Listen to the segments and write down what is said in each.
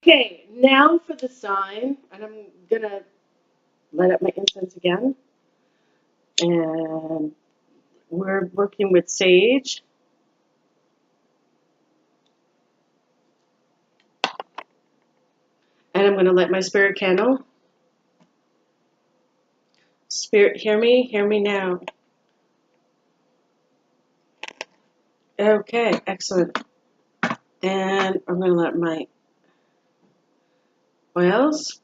Okay, now for the sign, and I'm gonna light up my incense again. And we're working with sage. And I'm gonna light my spirit candle. Spirit, hear me now. Okay, excellent. And I'm gonna let my oils.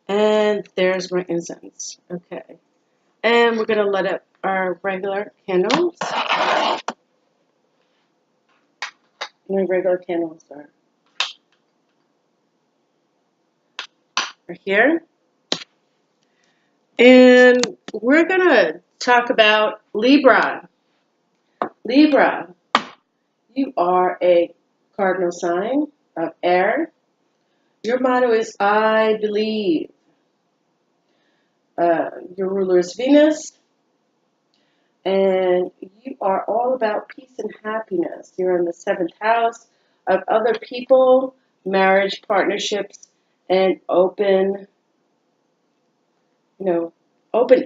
And there's my incense. Okay. And we're gonna light up our regular candles. My regular candles are here. And we're gonna talk about Libra. Libra, you are a cardinal sign of air. Your motto is I believe. Your ruler is Venus, and you are all about peace and happiness. You're in the seventh house of other people, marriage, partnerships, and open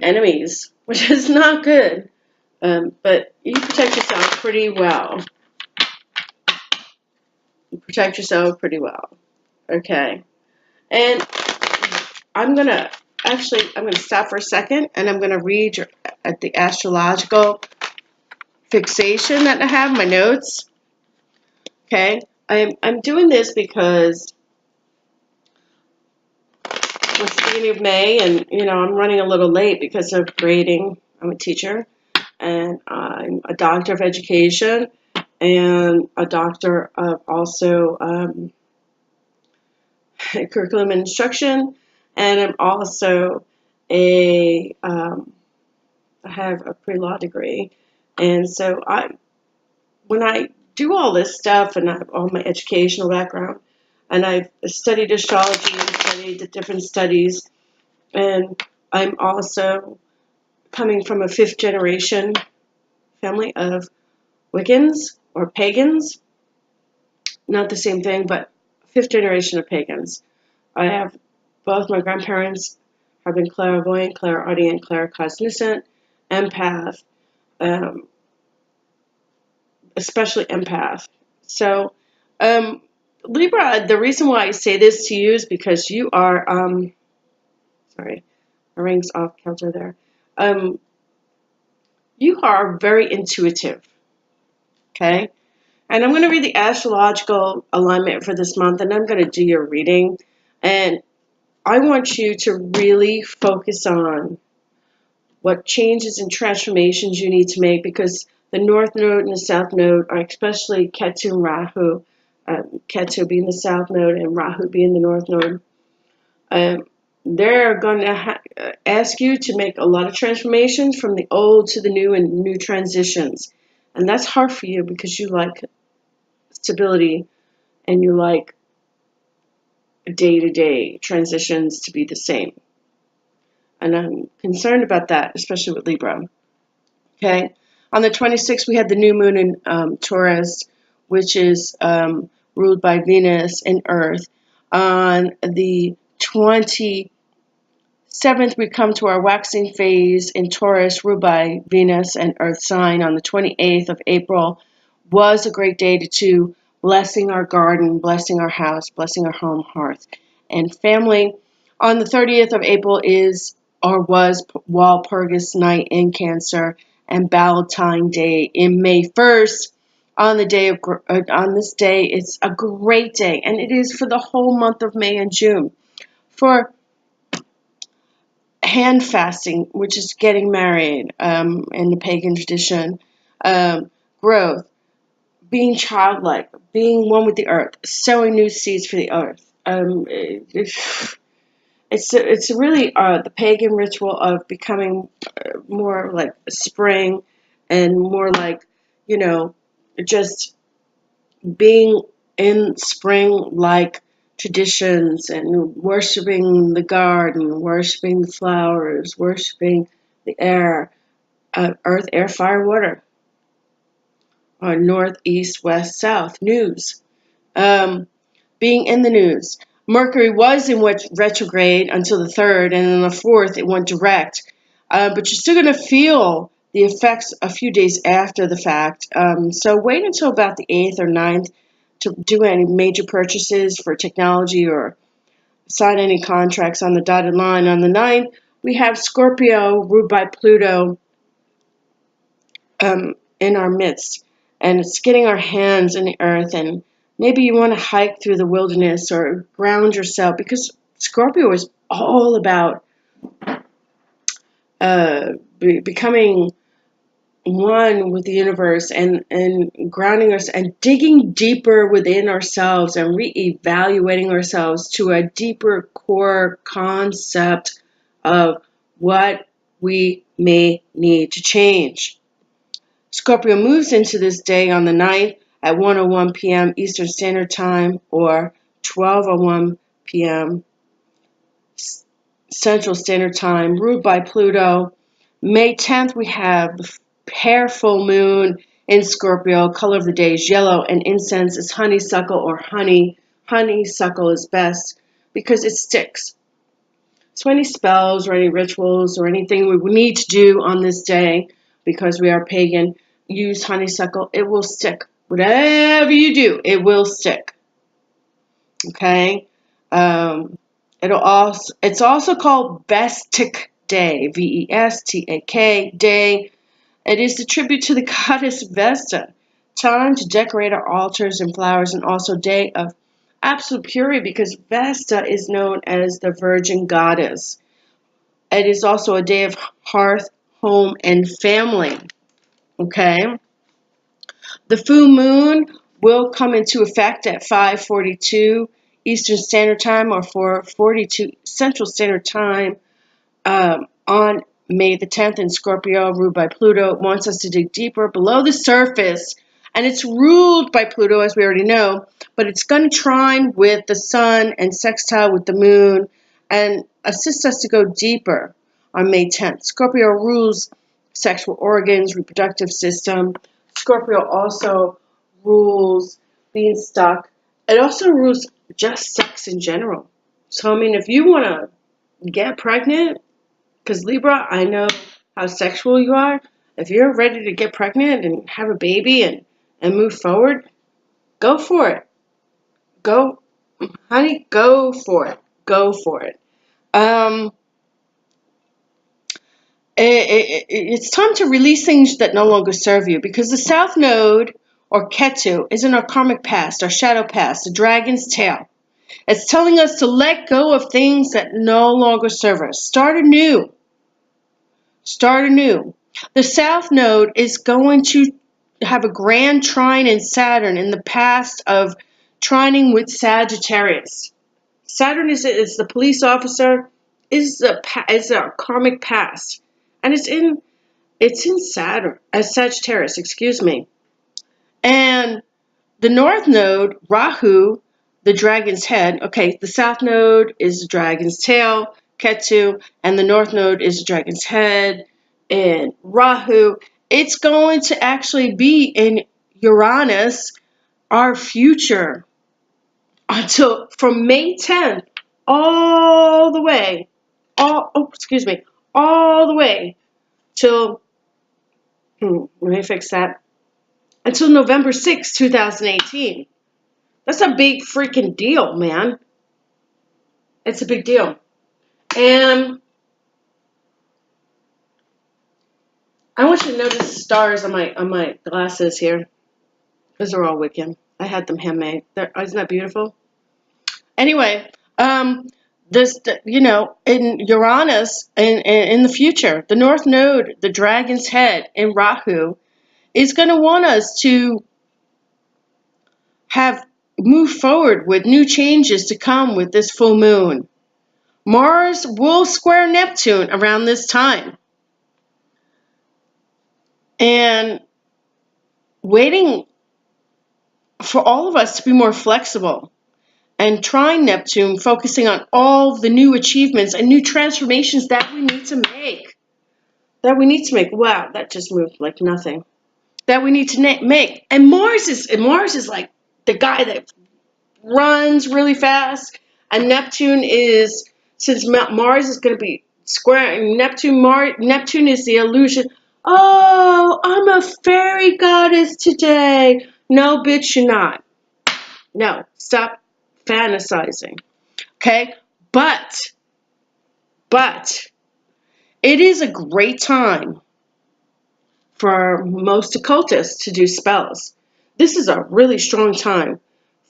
enemies, which is not good. But you protect yourself pretty well. You protect yourself pretty well. Okay. And I'm gonna stop for a second, and I'm gonna read at the astrological fixation that I have, my notes. Okay, I'm doing this because it's the beginning of May, and I'm running a little late because of grading. I'm a teacher, and I'm a doctor of education, and a doctor of also curriculum and instruction, and I'm also I have a pre-law degree, and so when I do all this stuff, and I have all my educational background, and I've studied astrology and studied the different studies, and I'm also coming from a fifth generation family of Wiccans or pagans, not the same thing, but fifth generation of pagans. I have both my grandparents have been clairvoyant, clairaudient, claircognizant, empath, um, especially empath. So, Libra, the reason why I say this to you is because you are, sorry, my ring's off kilter there. You are very intuitive, okay? And I'm going to read the astrological alignment for this month, and I'm going to do your reading. And I want you to really focus on what changes and transformations you need to make, because the North Node and the South Node are especially Ketu and Rahu, Ketu being the South Node and Rahu being the North Node. They're going to ask you to make a lot of transformations from the old to the new and new transitions. And that's hard for you because you like stability and you like day-to-day transitions to be the same. And I'm concerned about that, especially with Libra. Okay? On the 26th, we had the new moon in Taurus, which is ruled by Venus and Earth. On the 27th, we come to our waxing phase in Taurus, ruled by Venus and Earth sign. On the 28th of April was a great day to blessing our garden, blessing our house, blessing our home, hearth, and family. On the 30th of April was Walpurgis night in Cancer, and Valentine Day in May 1st. On this day, it's a great day, and it is for the whole month of May and June. For hand fasting, which is getting married in the pagan tradition, growth, being childlike, being one with the earth, sowing new seeds for the earth. It's really the pagan ritual of becoming more like spring, and more like, just being in spring-like traditions, and worshiping the garden, worshiping the flowers, worshiping the air, earth, air, fire, water. or north, east, west, south, news. Being in the news. Mercury was in retrograde until the 3rd, and then the 4th it went direct. But you're still going to feel the effects a few days after the fact. So wait until about the 8th or 9th to do any major purchases for technology or sign any contracts on the dotted line. On the 9th, we have Scorpio ruled by Pluto in our midst, and it's getting our hands in the earth, and maybe you want to hike through the wilderness or ground yourself, because Scorpio is all about becoming one with the universe and grounding us and digging deeper within ourselves and reevaluating ourselves to a deeper core concept of what we may need to change. Scorpio moves into this day on the 9th at 1:01 p.m. Eastern Standard Time or 12:01 p.m. Central Standard Time, ruled by Pluto. May 10th, we have the pair full moon in Scorpio. Color of the day is yellow, and incense is honeysuckle or honey. Honeysuckle is best because it sticks. So any spells or any rituals or anything we need to do on this day, because we are pagan, use honeysuckle. It will stick. Whatever you do, it will stick. Okay? It's also called Vestak Day, Vestak Day. It is the tribute to the goddess Vesta. Time to decorate our altars and flowers, and also day of absolute purity, because Vesta is known as the Virgin Goddess. It is also a day of hearth, home, and family. Okay? The full moon will come into effect at 5:42 Eastern Standard Time or 4:42 Central Standard Time on May the 10th in Scorpio, ruled by Pluto. It wants us to dig deeper below the surface, and it's ruled by Pluto, as we already know, but it's going to trine with the sun and sextile with the moon and assist us to go deeper on May 10th. Scorpio rules sexual organs, reproductive system. Scorpio also rules being stuck. It also rules just sex in general. So, I mean, if you want to get pregnant, because Libra, I know how sexual you are. If you're ready to get pregnant and have a baby and move forward, go for it. Go, honey, go for it. Go for it. It's time to release things that no longer serve you, because the South Node, or Ketu, is in our karmic past, our shadow past, the dragon's tail. It's telling us to let go of things that no longer serve us. Start anew. Start anew. The South Node is going to have a grand trine in Saturn in the past of trining with Sagittarius. Saturn is the police officer, is our karmic past, and it's in Saturn as Sagittarius. Excuse me. And the North Node, Rahu, the dragon's head. Okay, the South Node is the dragon's tail, Ketu, and the North Node is the dragon's head, and Rahu. It's going to actually be in Uranus, our future, until from May 10th all the way, all the way till, let me fix that, until November 6th, 2018. That's a big freaking deal, man. It's a big deal. And I want you to notice the stars on my glasses here, because they're all Wiccan. I had them handmade. Isn't that beautiful? Anyway, in Uranus, in the future, the North Node, the dragon's head in Rahu, is going to want us to move forward with new changes to come with this full moon. Mars will square Neptune around this time. And waiting for all of us to be more flexible. And trine Neptune, focusing on all the new achievements and new transformations that we need to make. Wow, that just moved like nothing. that we need to make. And Mars is like the guy that runs really fast, and Neptune is, since Mars is going to be squaring Neptune is the illusion. Oh, I'm a fairy goddess today. No, bitch, you're not. No, stop fantasizing. Okay? But it is a great time for most occultists to do spells. This is a really strong time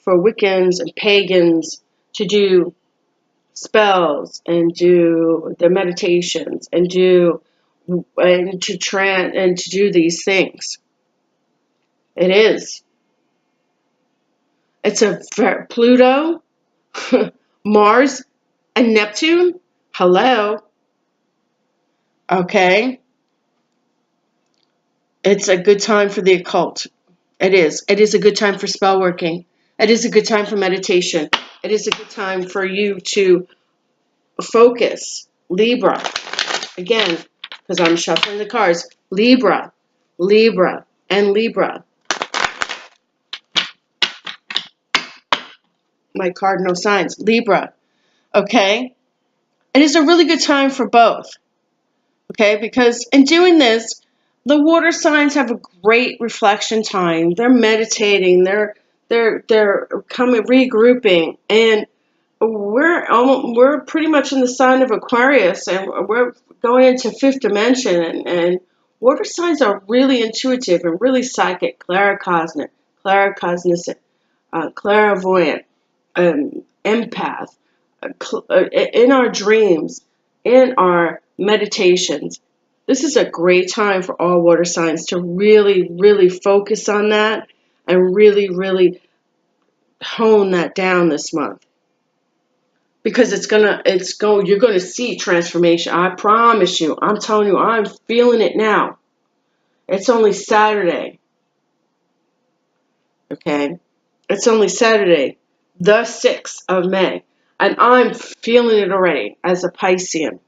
for Wiccans and pagans to do spells and do their meditations and to do these things. It is. It's a Pluto, Mars, and Neptune. Hello. Okay. It's a good time for the occult. It is. It is a good time for spell working. It is a good time for meditation. It is a good time for you to focus. Libra. Again, because I'm shuffling the cards. Libra, Libra, and Libra. My cardinal signs. Libra. Okay? It is a really good time for both. Okay? Because in doing this, the water signs have a great reflection time. They're meditating. They're regrouping, and we're pretty much in the sign of Aquarius, and we're going into fifth dimension, and water signs are really intuitive and really psychic, claircognizant, clairvoyant, empath, in our dreams, in our meditations. This is a great time for all water signs to really, really focus on that and really, really hone that down this month. Because you're gonna see transformation. I promise you. I'm telling you, I'm feeling it now. It's only Saturday. Okay? It's only Saturday, the 6th of May. And I'm feeling it already as a Piscean.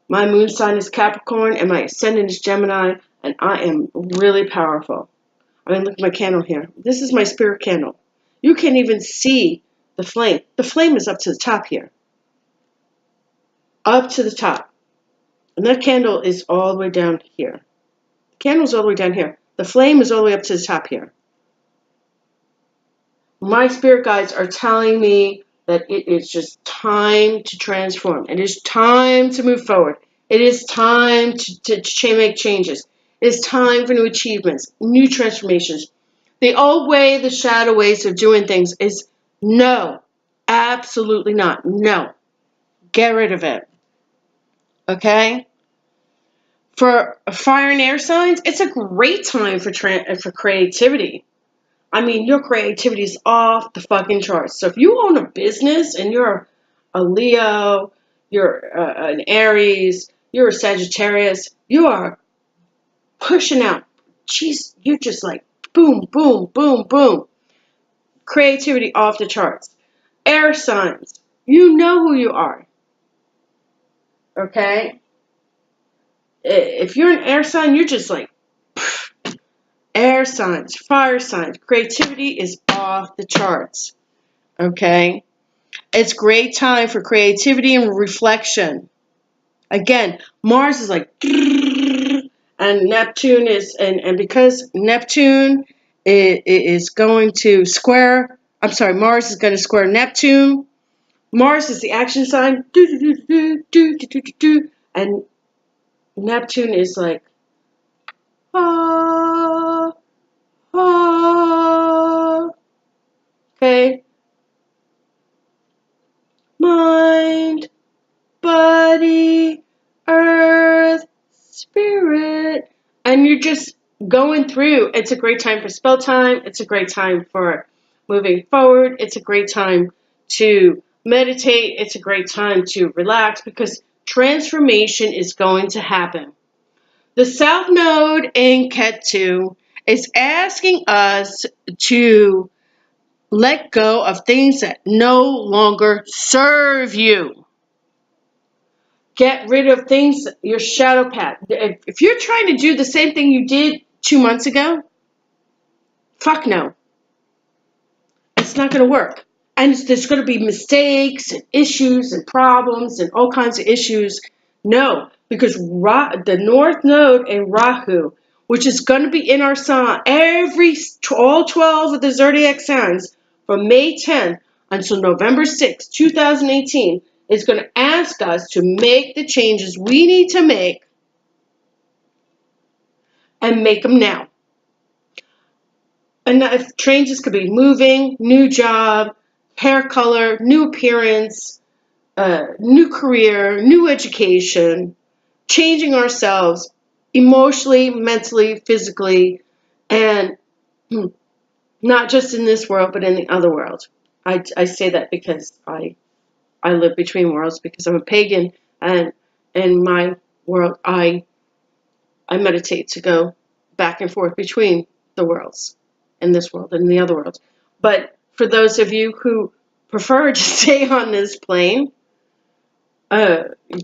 My moon sign is Capricorn and my ascendant is Gemini, and I am really powerful. I mean, look at my candle here. This is my spirit candle. You can't even see the flame. The flame is up to the top here. Up to the top. And that candle is all the way down here. The candle's all the way down here. The flame is all the way up to the top here. My spirit guides are telling me that it is just time to transform. It is time to move forward. It is time to make changes. It is time for new achievements, new transformations. The old way, the shadow ways of doing things is no. Absolutely not. No. Get rid of it. Okay? For fire and air signs, it's a great time for creativity. I mean, your creativity is off the fucking charts. So if you own a business and you're a Leo, you're an Aries, you're a Sagittarius, you are pushing out. Jeez, you're just like boom, boom, boom, boom. Creativity off the charts. Air signs, you know who you are. Okay? If you're an air sign, you're just like air signs, fire signs. Creativity is off the charts. Okay? It's great time for creativity and reflection. Again, Mars is like, and Neptune is, and because Neptune is going to square, Mars is going to square Neptune. Mars is the action sign, and Neptune is like, ah, ah, okay, mind, body, earth, spirit, and you're just going through. It's a great time for spell time. It's a great time for moving forward. It's a great time to meditate. It's a great time to relax because transformation is going to happen. The South Node in Ketu is asking us to let go of things that no longer serve you. Get rid of things, your shadow path. If you're trying to do the same thing you did 2 months ago? Fuck no. It's not going to work. And there's going to be mistakes and issues and problems and all kinds of issues. No, because the North Node in Rahu, which is going to be in our sign, all 12 of the zodiac signs from May 10th until November 6th, 2018, is going to ask us to make the changes we need to make and make them now. And if changes could be moving, new job, hair color, new appearance, new career, new education, changing ourselves emotionally, mentally, physically, and not just in this world, but in the other world. I say that because I live between worlds, because I'm a pagan, and in my world, I meditate to go back and forth between the worlds, in this world and the other world. But for those of you who prefer to stay on this plane,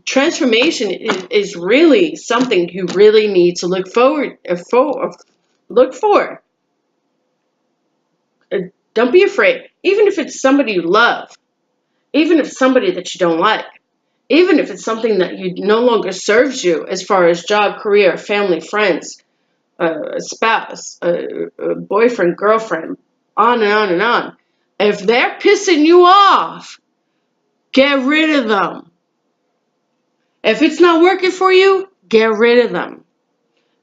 transformation is really something you really need to look for. Don't be afraid. Even if it's somebody you love, even if it's somebody that you don't like, even if it's something that no longer serves you as far as job, career, family, friends, a spouse, a boyfriend, girlfriend, on and on and on. If they're pissing you off, get rid of them. If it's not working for you, get rid of them.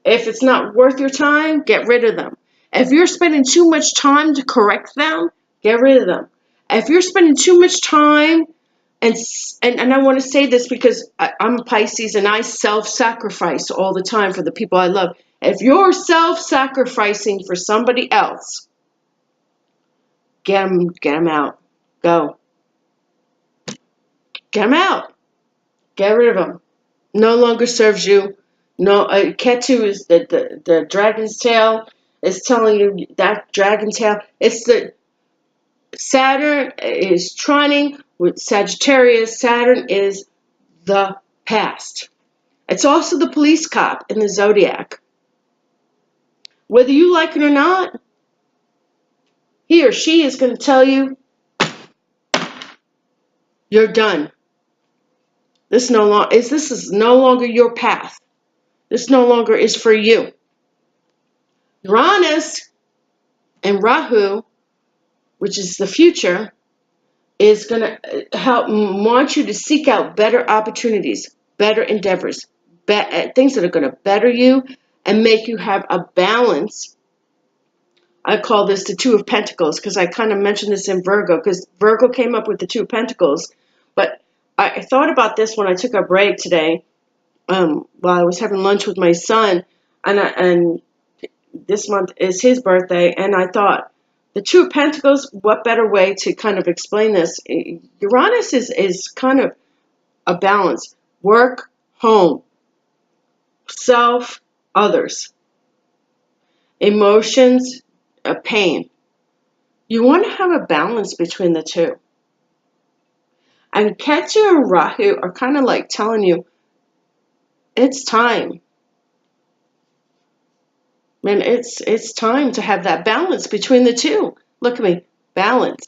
If it's not worth your time, get rid of them. If you're spending too much time to correct them, get rid of them. If you're spending too much time, and I want to say this because I'm a Pisces and I self-sacrifice all the time for the people I love. If you're self-sacrificing for somebody else, get them out. Go. Get them out. Get rid of them. No longer serves you. No, Ketu is the dragon's tail. Is telling you that dragon tail. It's the Saturn is trining with Sagittarius. Saturn is the past. It's also the police cop in the zodiac. Whether you like it or not, he or she is going to tell you, you're done. This is no longer your path. This no longer is for you. Uranus and Rahu, which is the future, is going to want you to seek out better opportunities, better endeavors, things that are going to better you and make you have a balance. I call this the Two of Pentacles because I kind of mentioned this in Virgo because Virgo came up with the Two of Pentacles. But I thought about this when I took a break today while I was having lunch with my son, and this month is his birthday, and I thought, the Two of Pentacles, what better way to kind of explain this? Uranus is kind of a balance. Work, home, self, others. Emotions, pain. You want to have a balance between the two. And Ketu and Rahu are kind of like telling you, it's time. Man, it's time to have that balance between the two. Look at me. Balance.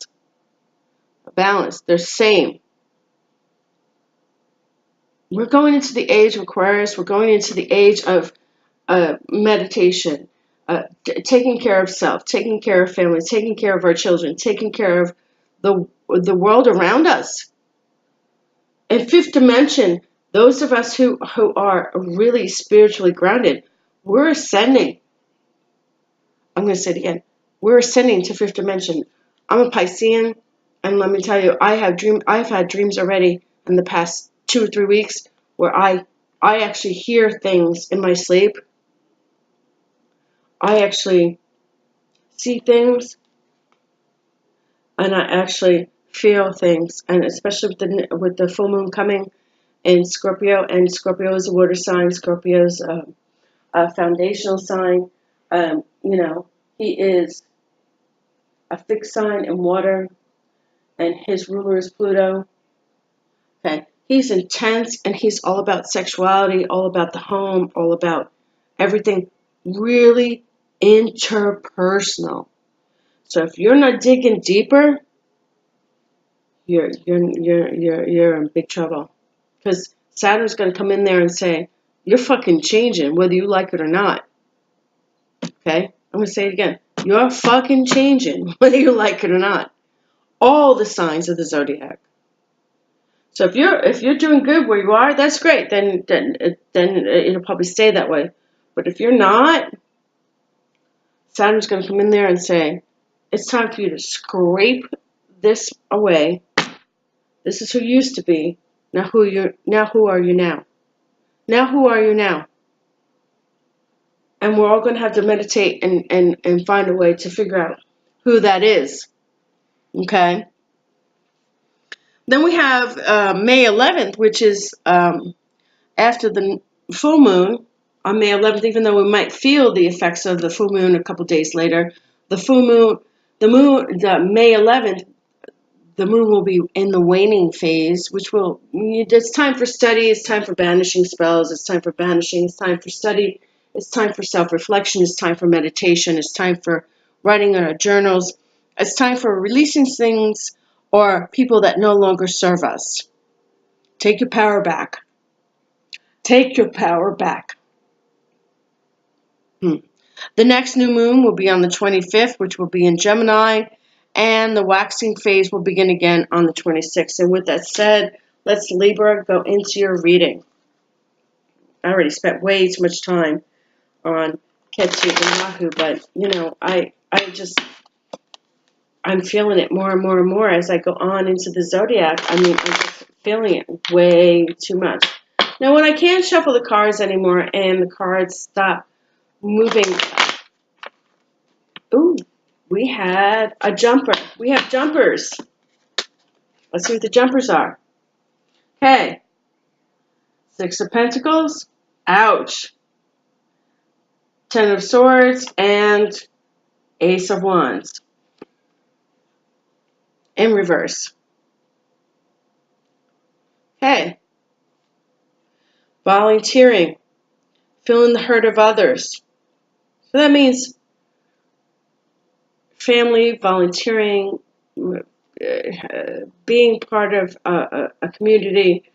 Balance. They're same. We're going into the age of Aquarius. We're going into the age of meditation, taking care of self, taking care of family, taking care of our children, taking care of the world around us. In fifth dimension, those of us who are really spiritually grounded, we're ascending. I'm going to say it again. We're ascending to fifth dimension. I'm a Piscean, and let me tell you, I've had dreams already in the past 2 or 3 weeks where I actually hear things in my sleep. I actually see things, and I actually feel things, and especially with the full moon coming in Scorpio, and Scorpio is a water sign. Scorpio's a foundational sign. He is a fixed sign in water, and his ruler is Pluto. Okay, he's intense, and he's all about sexuality, all about the home, all about everything really interpersonal. So if you're not digging deeper, you're in big trouble. Because Saturn's going to come in there and say, you're fucking changing, whether you like it or not. Okay? I'm going to say it again. You're fucking changing, whether you like it or not. All the signs of the zodiac. So if you're doing good where you are, that's great. Then it'll probably stay that way. But if you're not, Saturn's going to come in there and say, it's time for you to scrape this away. This is who you used to be. Now who are you now? Now who are you now? And we're all going to have to meditate and find a way to figure out who that is. Okay? Then we have May 11th, which is after the full moon on May 11th, even though we might feel the effects of the full moon a couple days later. The May 11th, the moon will be in the waning phase, it's time for study, it's time for banishing spells, it's time for banishing, it's time for study, it's time for self-reflection, it's time for meditation, it's time for writing in our journals, it's time for releasing things or people that no longer serve us. Take your power back. Take your power back. The next new moon will be on the 25th, which will be in Gemini, and the waxing phase will begin again on the 26th. And with that said, let's Libra go into your reading. I already spent way too much time on Ketu and Rahu, but I'm feeling it more and more and more as I go on into the zodiac. I'm just feeling it way too much. Now, when I can't shuffle the cards anymore and the cards stop moving, ooh, we had a jumper. We have jumpers. Let's see what the jumpers are. Okay. Six of Pentacles. Ouch. Ten of Swords and Ace of Wands. In reverse. Okay. Volunteering. Feeling the hurt of others. So that means family, volunteering, being part of a community,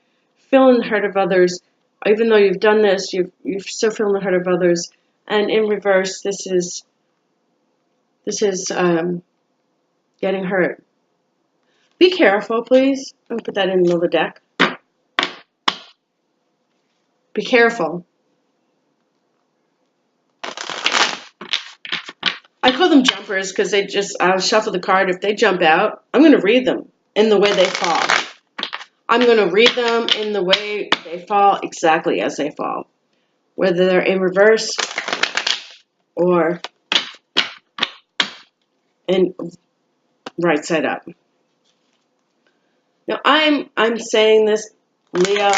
feeling the hurt of others. Even though you've done this, you're still feeling the hurt of others. And in reverse, this is getting hurt. Be careful, please. I'll put that in the middle of the deck. Be careful. I call them jumpers because I'll shuffle the card. If they jump out, I'm going to read them in the way they fall. I'm going to read them in the way they fall, exactly as they fall. Whether they're in reverse or in right side up. Now, I'm saying this, Libra.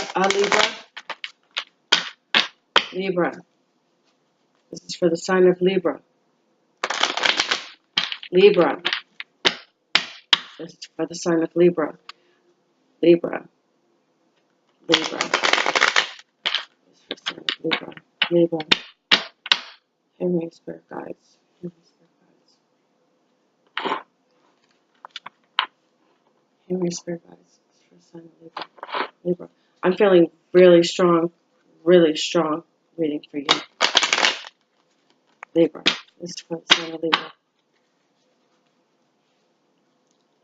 Libra. This is for the sign of Libra. Libra. This is for the sign of Libra. Libra. Libra. This is for the sign of Libra. Libra. Henry Spirit Guides. Henry Spirit Guides. Henry Spirit Guides. This is for the sign of Libra. Libra. I'm feeling really strong reading for you. Libra. This is for the sign of Libra.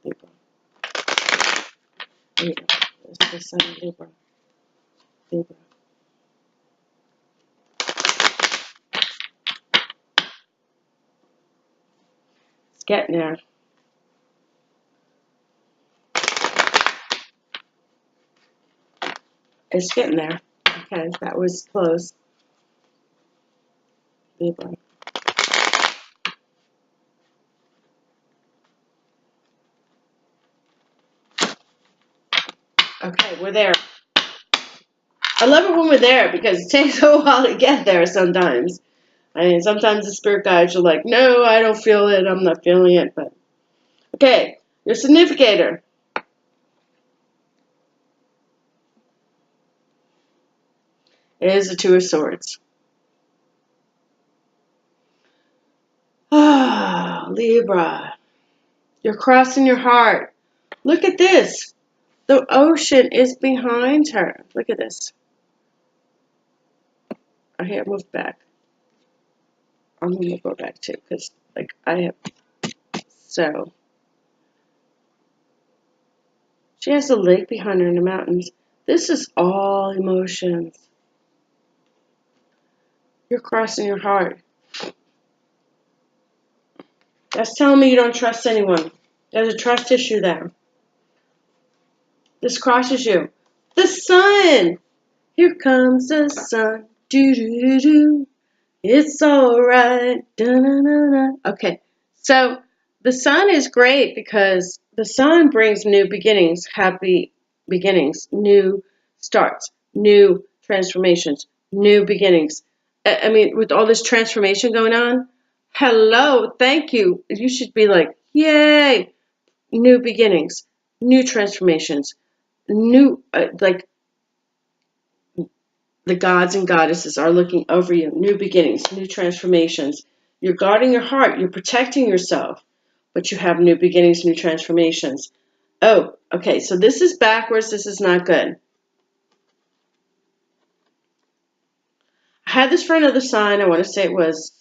Libra. Libra. This is for the sign of Libra. Libra. It's getting there. It's getting there. Okay, that was close. Libra. Okay, we're there. I love it when we're there because it takes a while to get there sometimes. I mean, sometimes the spirit guides are like, no, I don't feel it. I'm not feeling it. But okay, your significator. Is the Two of Swords. Ah, Libra, you're crossing your heart. Look at this. The ocean is behind her. Look at this. I have moved back. I'm going to go back too because, like, I have. So, she has a lake behind her in the mountains. This is all emotions. You're crossing your heart. That's telling me you don't trust anyone. There's a trust issue there. This crosses you. The sun. Here comes the sun. Do do do do. It's all right. Da, da, da, da. Okay. So the sun is great because the sun brings new beginnings, happy beginnings, new starts, new transformations, new beginnings. I mean, with all this transformation going on, hello, thank you. You should be like, yay, new beginnings, new transformations, new, like the gods and goddesses are looking over you, new beginnings, new transformations. You're guarding your heart, you're protecting yourself, but you have new beginnings, new transformations. Oh, okay, so this is backwards, this is not good. I had this for another sign, I want to say it was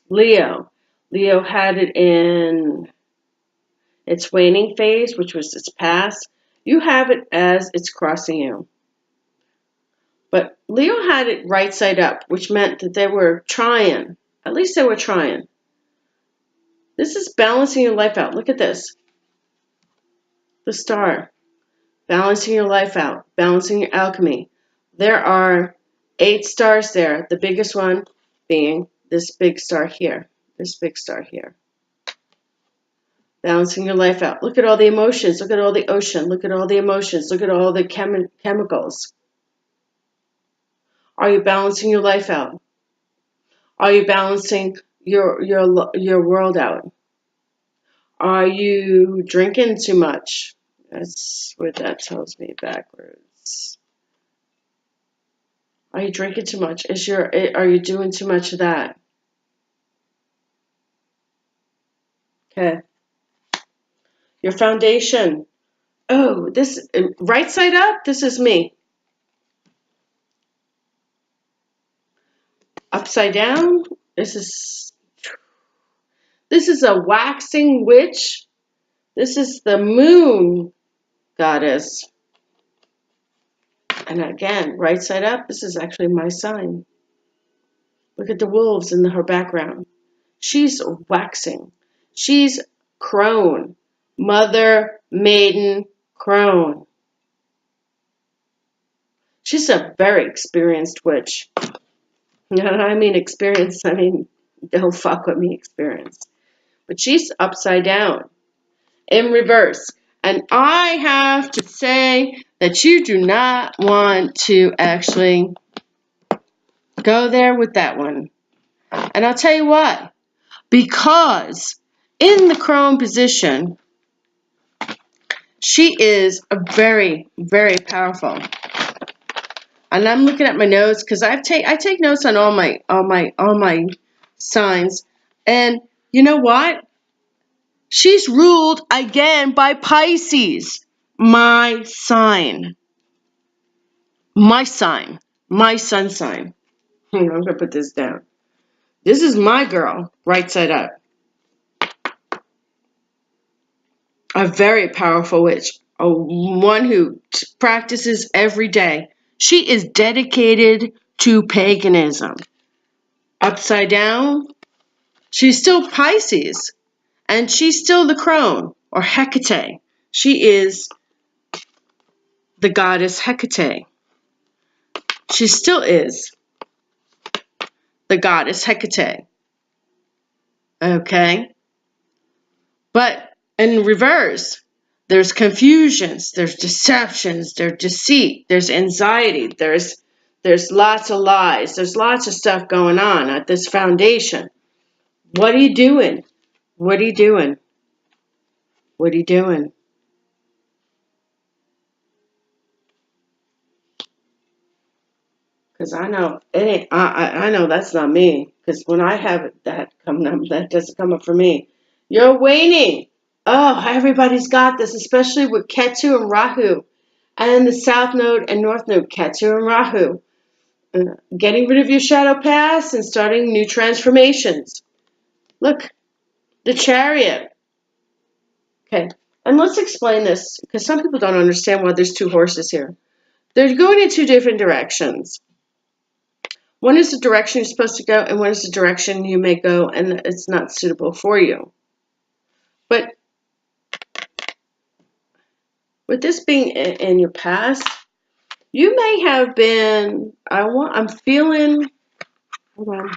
Leo. Leo had it in its waning phase, which was its past. You have it as it's crossing you. But Leo had it right side up, which meant that they were trying. At least they were trying. This is balancing your life out. Look at this. The star. Balancing your life out. Balancing your alchemy. There are 8 stars there. The biggest one being this big star here. This big star here. Balancing your life out. Look at all the emotions. Look at all the ocean. Look at all the emotions. Look at all the chemicals. Are you balancing your life out? Are you balancing your world out? Are you drinking too much? That's what that tells me backwards. Are you drinking too much? Are you doing too much of that? Okay. Your foundation. Oh, this right side up. This is me. Upside down. This is a waxing witch. This is the moon goddess. And again, right side up. This is actually my sign. Look at the wolves in her background. She's waxing. She's crone. Mother, maiden, crone. She's a very experienced witch. I mean experienced, I mean don't fuck with me experienced. But she's upside down, in reverse. And I have to say that you do not want to actually go there with that one. And I'll tell you why. Because in the crone position, she is a very, very powerful. And I'm looking at my notes because I take notes on all my signs. And you know what? She's ruled again by Pisces. My sign. My sign. My sun sign. I'm gonna put this down. This is my girl, right side up. A very powerful witch. One who practices every day. She is dedicated to paganism. Upside down, she's still Pisces, and she's still the crone, or Hecate. She is the goddess Hecate. She still is the goddess Hecate. Okay? But in reverse, there's confusions, there's deceptions, there's deceit, there's anxiety, there's lots of lies, there's lots of stuff going on at this foundation. What are you doing? What are you doing? What are you doing? Because I know it ain't. I know that's not me. Because when I have that coming up, that doesn't come up for me. You're waning. Oh, everybody's got this, especially with Ketu and Rahu, and the South Node and North Node, Ketu and Rahu. Getting rid of your shadow past and starting new transformations. Look, the Chariot. Okay, and let's explain this because some people don't understand why there's two horses here. They're going in two different directions. One is the direction you're supposed to go, and one is the direction you may go, and it's not suitable for you. But with this being in your past, you may have been. I'm feeling. Hold on.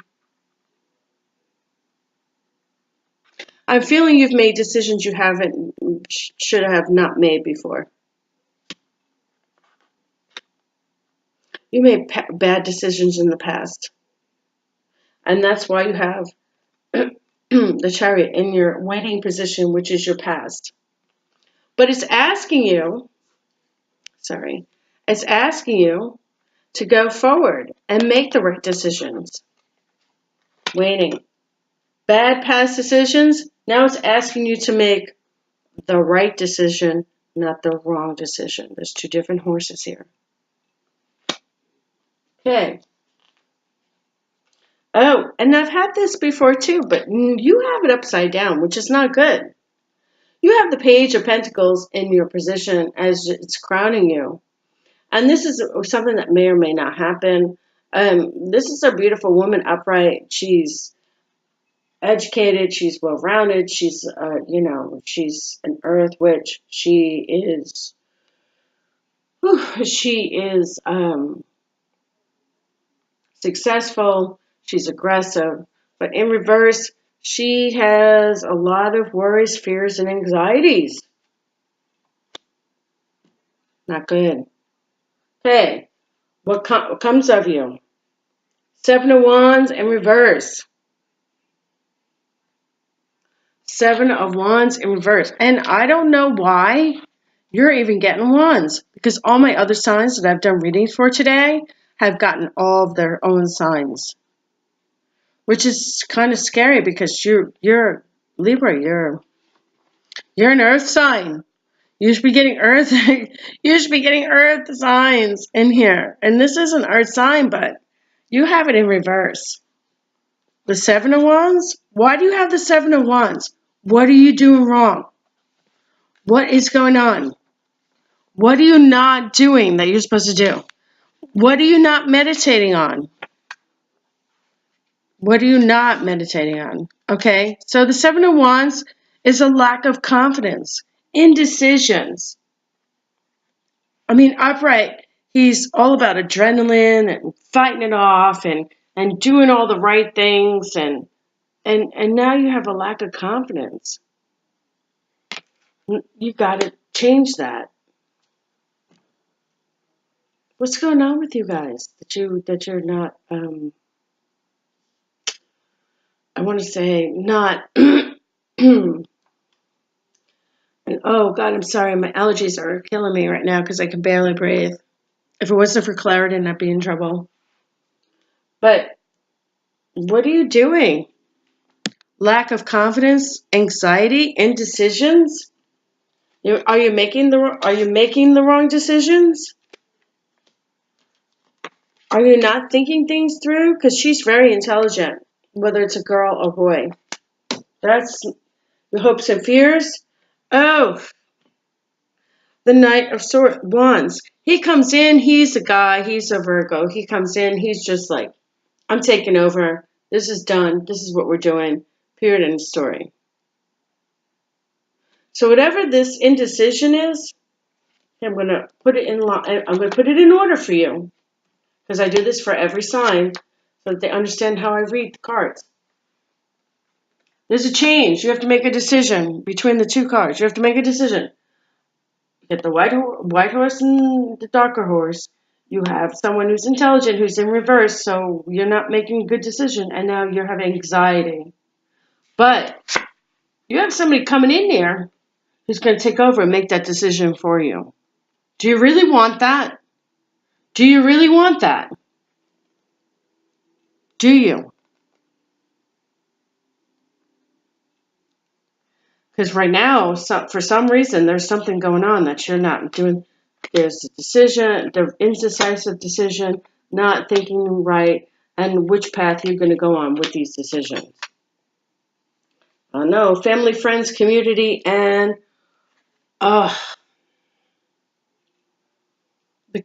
I'm feeling you've made decisions you should have not made before. You made bad decisions in the past, and that's why you have the Chariot in your waiting position, which is your past. But it's asking you to go forward and make the right decisions. Waiting. Bad past decisions, now it's asking you to make the right decision, not the wrong decision. There's two different horses here. Okay. Oh, and I've had this before too, but you have it upside down, which is not good. You have the Page of Pentacles in your position as it's crowning you. And this is something that may or may not happen. This is a beautiful woman, upright. She's educated. She's well-rounded. She's, she's an earth witch. She is successful. She's aggressive. But in reverse, she has a lot of worries, fears, and anxieties. Not good. Okay, what comes of you? Seven of Wands in reverse. Seven of Wands in reverse. And I don't know why you're even getting wands, because all my other signs that I've done readings for today have gotten all of their own signs. Which is kind of scary because you're Libra, you're an earth sign. You should be getting earth signs in here. And this is an earth sign, but you have it in reverse. The Seven of Wands? Why do you have the Seven of Wands? What are you doing wrong? What is going on? What are you not doing that you're supposed to do? What are you not meditating on? What are you not meditating on? Okay, so the Seven of Wands is a lack of confidence, indecisions. I mean, upright, he's all about adrenaline and fighting it off and doing all the right things, and now you have a lack of confidence. You've got to change that. What's going on with you guys that you're not? I want to say not. And oh God, I'm sorry. My allergies are killing me right now because I can barely breathe. If it wasn't for Claritin, I'd be in trouble. But what are you doing? Lack of confidence, anxiety, indecisions. Are you making the wrong decisions? Are you not thinking things through? Because she's very intelligent, whether it's a girl or boy. That's your hopes and fears. Oh, the Knight of Wands. He comes in, he's a guy, he's a Virgo. He comes in, he's just like, I'm taking over. This is done. This is what we're doing. Period, end of story. So whatever this indecision is, I'm going to put it in order for you. Because I do this for every sign so that they understand how I read the cards. There's a change. You have to make a decision between the two cards. You have to make a decision. You get the white horse and the darker horse. You have someone who's intelligent, who's in reverse, so you're not making a good decision, and now you're having anxiety. But you have somebody coming in there who's going to take over and make that decision for you. Do you really want that? Do you really want that? Do you? Because right now, for some reason, there's something going on that you're not doing. There's a decision, the indecisive decision, not thinking right, and which path you're going to go on with these decisions. I know, family, friends, community, and the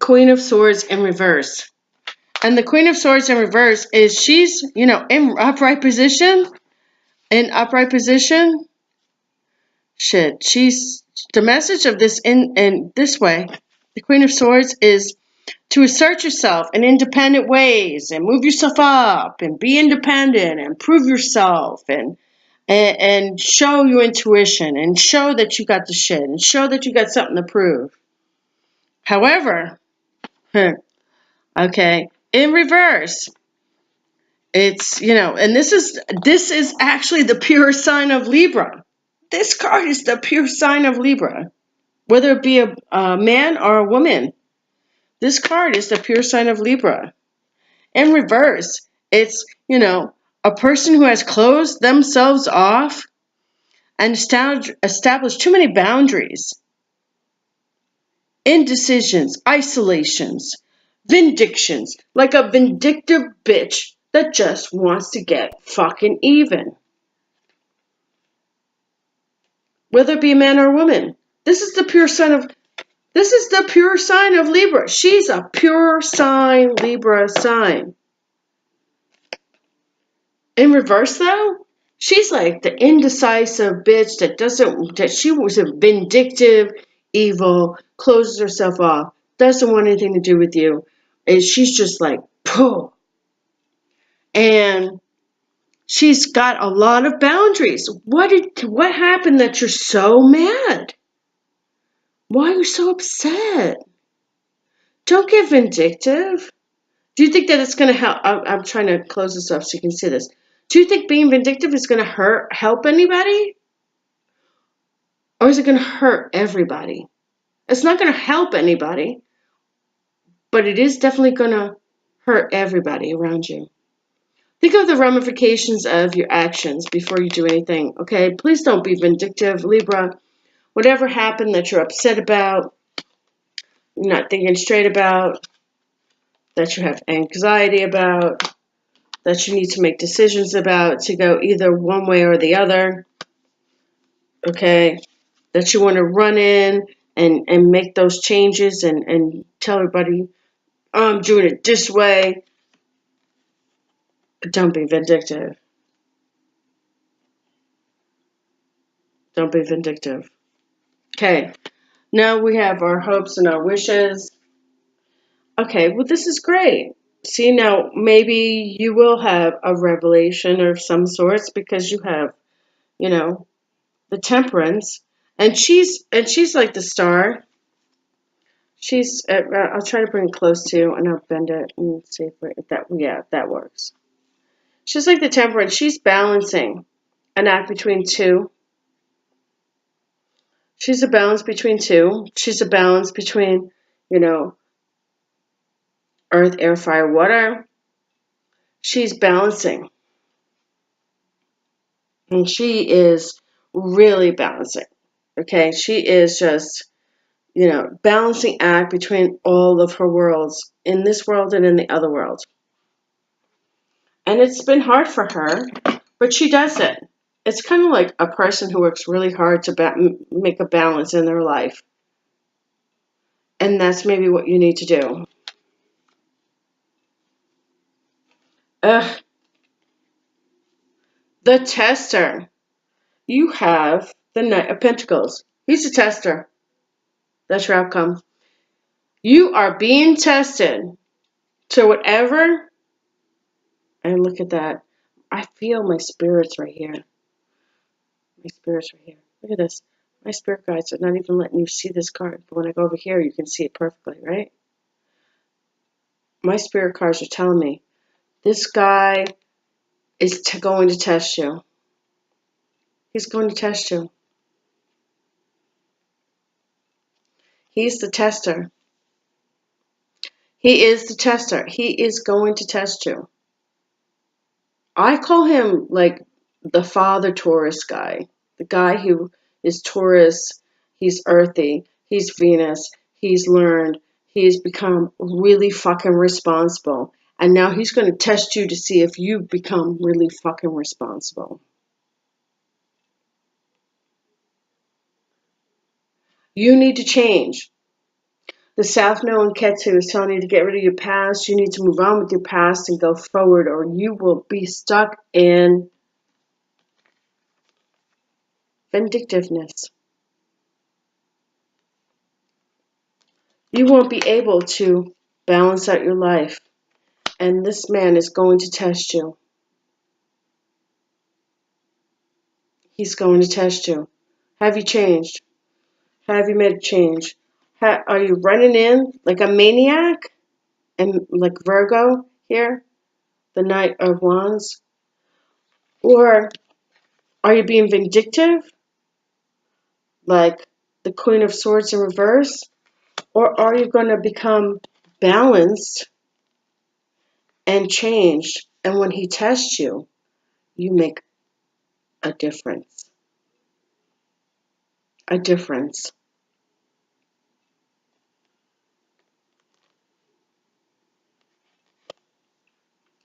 Queen of Swords in reverse. And the Queen of Swords in reverse is she's, in upright position. In upright position. Shit, she's the message of this in this way. The Queen of Swords is to assert yourself in independent ways and move yourself up and be independent and prove yourself and show your intuition and show that you got the shit and show that you got something to prove. However, okay, in reverse, it's, and this is actually the pure sign of Libra. This card is the pure sign of Libra. Whether it be a man or a woman, this card is the pure sign of Libra. In reverse, it's, a person who has closed themselves off and established too many boundaries, indecisions, isolations, vindictions, like a vindictive bitch that just wants to get fucking even. Whether it be a man or a woman, this is the pure sign of Libra. She's a pure sign, Libra sign. In reverse, though, she's like the indecisive bitch that she was a vindictive, evil, closes herself off, doesn't want anything to do with you. And she's just like, pooh. And she's got a lot of boundaries. What happened that you're so mad? Why are you so upset? Don't get vindictive. Do you think that it's going to help? I'm trying to close this up so you can see this. Do you think being vindictive is going to help anybody? Or is it going to hurt everybody? It's not going to help anybody, but it is definitely going to hurt everybody around you. Think of the ramifications of your actions before you do anything, okay? Please don't be vindictive, Libra. Whatever happened that you're upset about, you're not thinking straight about, that you have anxiety about, that you need to make decisions about to go either one way or the other, okay? That you want to run in and make those changes and tell everybody, I'm doing it this way. Don't be vindictive. Don't be vindictive. Okay, now we have our hopes and our wishes. Okay, well, this is great. See, now maybe you will have a revelation of some sorts because you have, the Temperance, and she's like the Star. She's. I'll try to bring it close to you, and I'll bend it and see if that works. She's like the Temperance. She's balancing an act between two. She's a balance between two. She's a balance between, earth, air, fire, water. She's balancing. And she is really balancing. Okay? She is just, balancing act between all of her worlds, in this world and in the other world. And it's been hard for her, but she does it. It's kind of like a person who works really hard to make a balance in their life. And that's maybe what you need to do. The Tester. You have the Knight of Pentacles. He's a tester. That's your outcome. You are being tested. So whatever, and look at that. I feel my spirits right here. My spirits right here. Look at this. My spirit guides are not even letting you see this card. But when I go over here, you can see it perfectly, right? My spirit cards are telling me this guy is going to test you. He's going to test you. He's the tester. He is the tester. He is going to test you. I call him like the father Taurus guy. The guy who is Taurus, he's earthy, he's Venus, he's learned, he's become really fucking responsible. And now he's going to test you to see if you become really fucking responsible. You need to change. The South Node in Ketu is telling you to get rid of your past. You need to move on with your past and go forward, or you will be stuck in vindictiveness. You won't be able to balance out your life, and this man is going to test you. He's going to test you. Have you changed? Have you made a change? Are you running in like a maniac and like Virgo here, the Knight of Wands? Or are you being vindictive like the Queen of Swords in reverse? Or are you going to become balanced and changed? And when he tests you, you make a difference. A difference.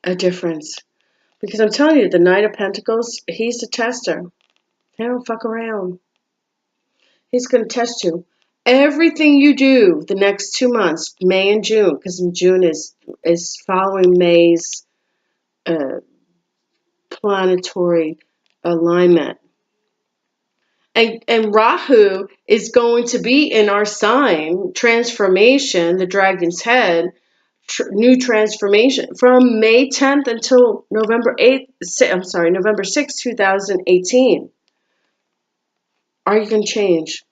A difference. Because I'm telling you, the Knight of Pentacles, he's the tester. He don't fuck around. He's going to test you. Everything you do the next 2 months, May and June, because June is following May's planetary alignment. And Rahu is going to be in our sign, transformation, the dragon's head, new transformation from May 10th until November 6th, 2018. Are you going to change?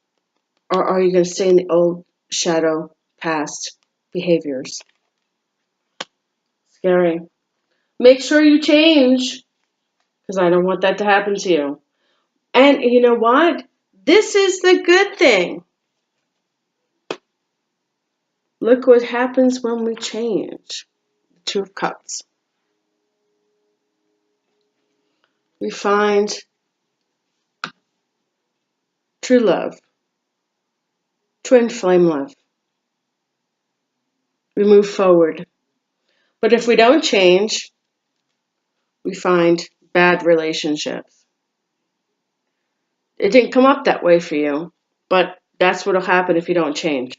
Or are you going to stay in the old shadow past behaviors? Scary. Make sure you change, because I don't want that to happen to you. And you know what? This is the good thing. Look what happens when we change. The Two of Cups. We find true love, twin flame love. We move forward. But if we don't change, we find bad relationships. It didn't come up that way for you, but that's what will happen if you don't change.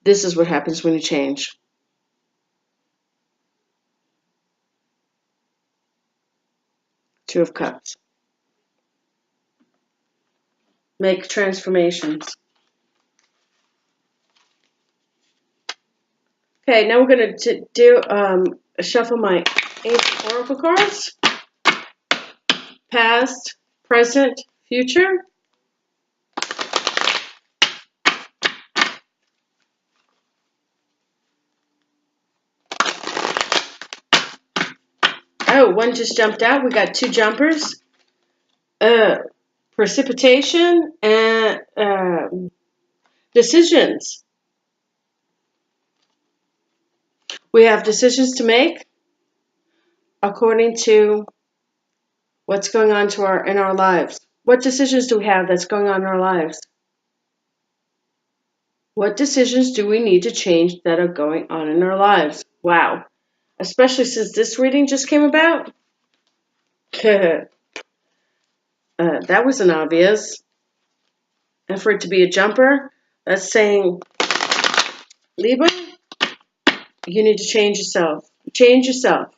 This is what happens when you change. Two of Cups. Make transformations. Okay, now we're going to do shuffle my 8 oracle cards. Past, present, future. Oh, one just jumped out. We got 2 jumpers. Precipitation and decisions. We have decisions to make according to what's going on in our lives. What decisions do we have that's going on in our lives? What decisions do we need to change that are going on in our lives? Wow. Especially since this reading just came about. That wasn't obvious. And for it to be a jumper, that's saying, Libra, you need to change yourself. Change yourself.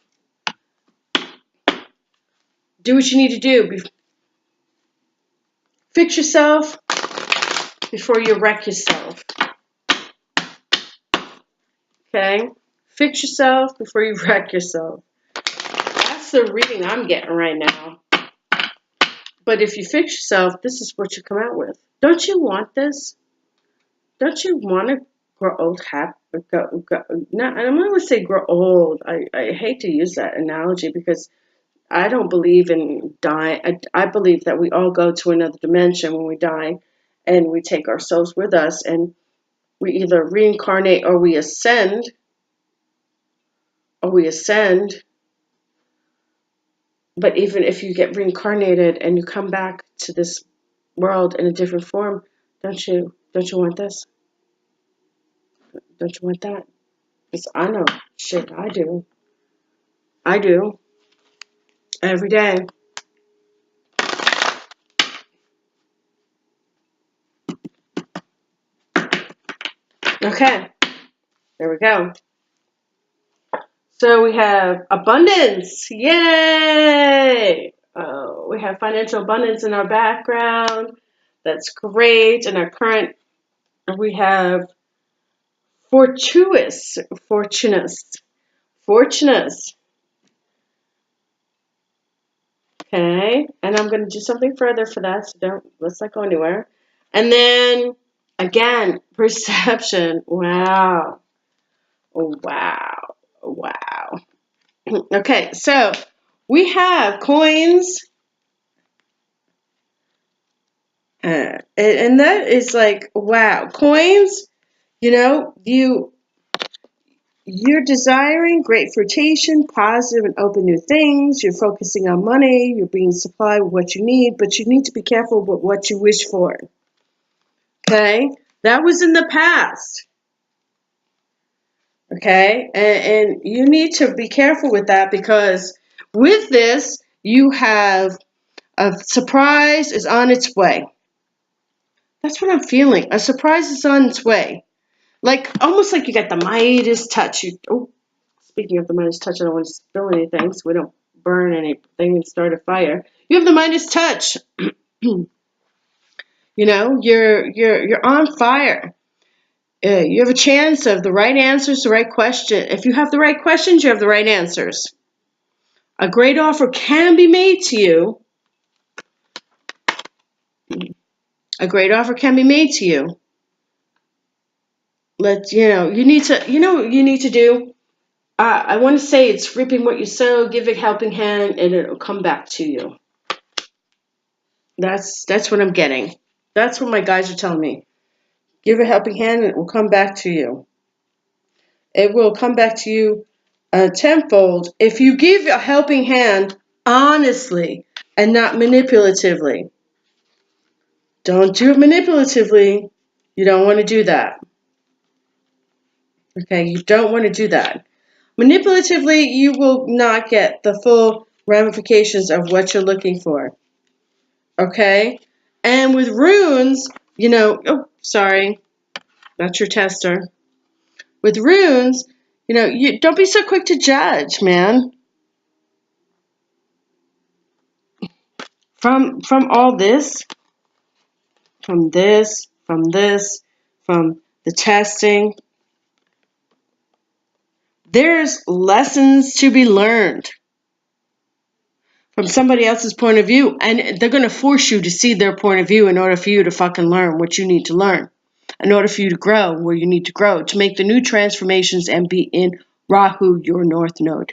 Do what you need to do. Fix yourself before you wreck yourself. Okay? Fix yourself before you wreck yourself. That's the reading I'm getting right now. But if you fix yourself, this is what you come out with. Don't you want this? Don't you want to grow old happy? No, I'm not going to say grow old. I hate to use that analogy because I don't believe in dying. I believe that we all go to another dimension when we die and we take our souls with us and we either reincarnate or we ascend or we ascend. But even if you get reincarnated and you come back to this world in a different form, don't you want this? Don't you want that? Because I know, shit, I do. I do. Every day. Okay, there we go. So we have abundance. Yay! We have financial abundance in our background. That's great. In our current, we have fortuitous. Okay, and I'm going to do something further for that, so let's not go anywhere. And then, again, perception. Wow. Wow. Wow. Okay, so we have coins, and that is like, wow. Coins, you're desiring great flirtation, positive and open new things. You're focusing on money. You're being supplied with what you need, but you need to be careful with what you wish for. Okay? That was in the past. Okay? And you need to be careful with that, because with this, you have a surprise is on its way. That's what I'm feeling. A surprise is on its way. Like, almost like you got the Midas touch. Speaking of the Midas touch, I don't want to spill anything so we don't burn anything and start a fire. You have the Midas touch. You're on fire. You have a chance of the right answers, the right question. If you have the right questions, you have the right answers. A great offer can be made to you. A great offer can be made to you. You need to do? I want to say it's reaping what you sow, give a helping hand, and it'll come back to you. That's what I'm getting. That's what my guys are telling me. Give a helping hand and it will come back to you. It will come back to you tenfold if you give a helping hand honestly and not manipulatively. Don't do it manipulatively. You don't want to do that. Okay, you don't want to do that. Manipulatively, you will not get the full ramifications of what you're looking for. Okay? And with runes, sorry, that's your tester. With runes, you don't be so quick to judge, man. From all this, from the testing, there's lessons to be learned from somebody else's point of view, and they're going to force you to see their point of view in order for you to fucking learn what you need to learn, in order for you to grow where you need to grow, to make the new transformations and be in Rahu, your north node.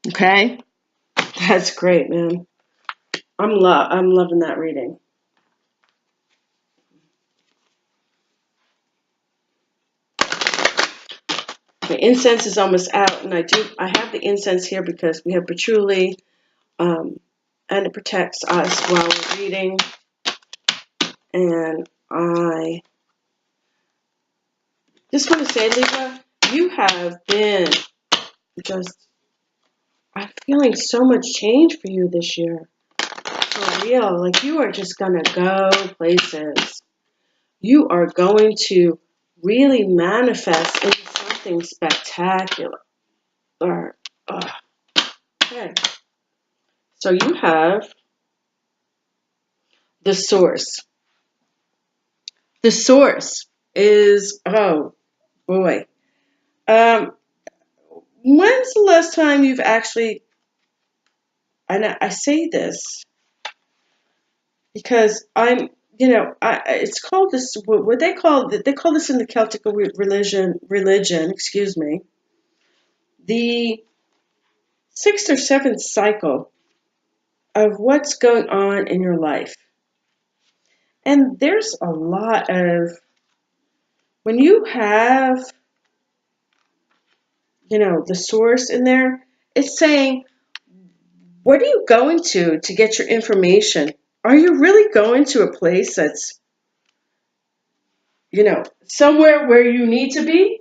Okay? That's great, man. I'm loving that reading. My incense is almost out, and I have the incense here because we have patchouli, and it protects us while we're reading. And I just want to say, Libra, you have been I'm feeling so much change for you this year. For real. Like, you are just going to go places. You are going to really manifest into something spectacular. Okay. So you have the source. The source is, oh boy. When's the last time you've actually, and I say this because it's called this, what they call this in the Celtic religion, excuse me, the 6th or 7th cycle of what's going on in your life. And there's a lot of, when you have the source in there, it's saying, what are you going to get your information? Are you really going to a place that's, somewhere where you need to be?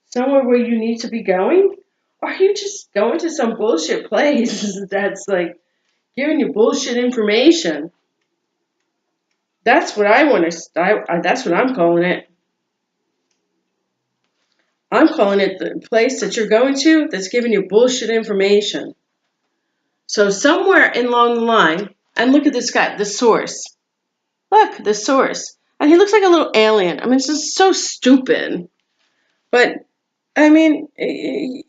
Somewhere where you need to be going? Or are you just going to some bullshit place that's like giving you bullshit information? That's what I want to, that's what I'm calling it. I'm calling it the place that you're going to that's giving you bullshit information. So somewhere along the line, and look at this guy, the source. Look, the source. And he looks like a little alien. I mean, it's just so stupid. But, I mean,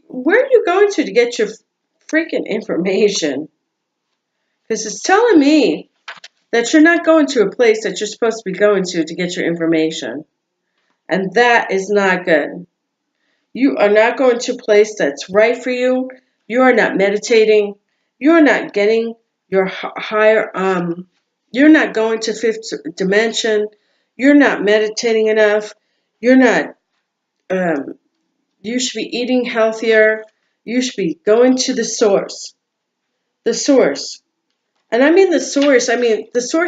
where are you going to get your freaking information? Because it's telling me that you're not going to a place that you're supposed to be going to get your information. And that is not good. You are not going to a place that's right for you. You are not meditating. You are not getting your higher, you're not going to fifth dimension. You're not meditating enough. You're not, you should be eating healthier. You should be going to the source. The source. And I mean the source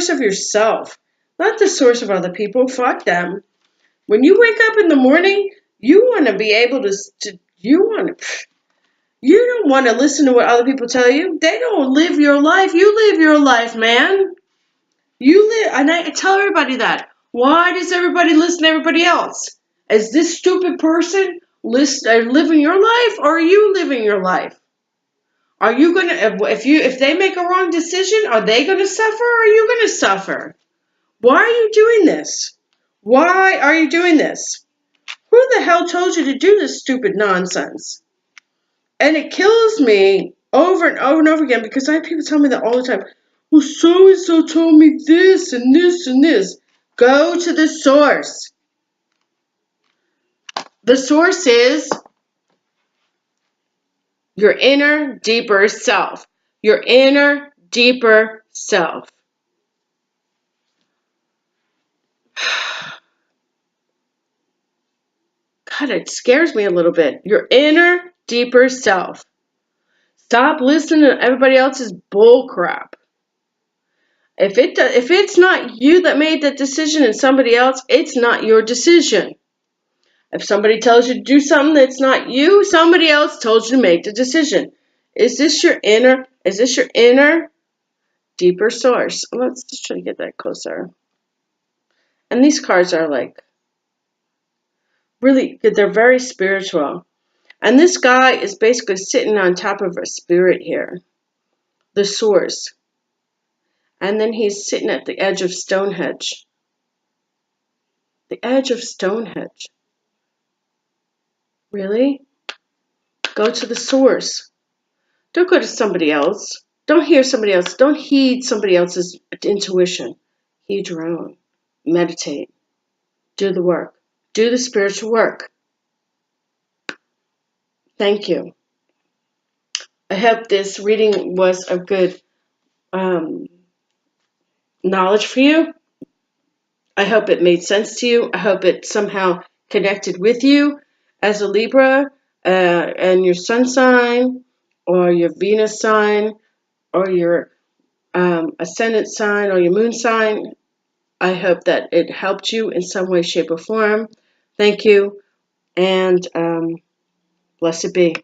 of yourself, not the source of other people. Fuck them. When you wake up in the morning, you want to be able to you don't want to listen to what other people tell you. They don't live your life. You live your life, man. You live, and I tell everybody that. Why does everybody listen to everybody else? Is this stupid person living your life, or are you living your life? Are you gonna, if they make a wrong decision, are they gonna suffer, or are you gonna suffer? Why are you doing this? Why are you doing this? Who the hell told you to do this stupid nonsense? And it kills me over and over and over again because I have people tell me that all the time. Well, so-and-so told me this and this and this. Go to the source. The source is your inner, deeper self. Your inner, deeper self. God, it scares me a little bit. Your inner, deeper self. Stop listening to everybody else's bullcrap. If it's not you that made that decision and somebody else, it's not your decision. If somebody tells you to do something that's not you, somebody else told you to make the decision. Is this your inner deeper source? Let's just try to get that closer. And these cards are like really good. They're very spiritual. And this guy is basically sitting on top of a spirit here, the source. And then he's sitting at the edge of Stonehenge. The edge of Stonehenge. Really? Go to the source. Don't go to somebody else. Don't hear somebody else. Don't heed somebody else's intuition. Heed your own. Meditate. Do the work. Do the spiritual work. Thank you. I hope this reading was of good knowledge for you. I hope it made sense to you. I hope it somehow connected with you as a Libra and your sun sign or your Venus sign or your ascendant sign or your moon sign. I hope that it helped you in some way, shape, or form. Thank you, and blessed be.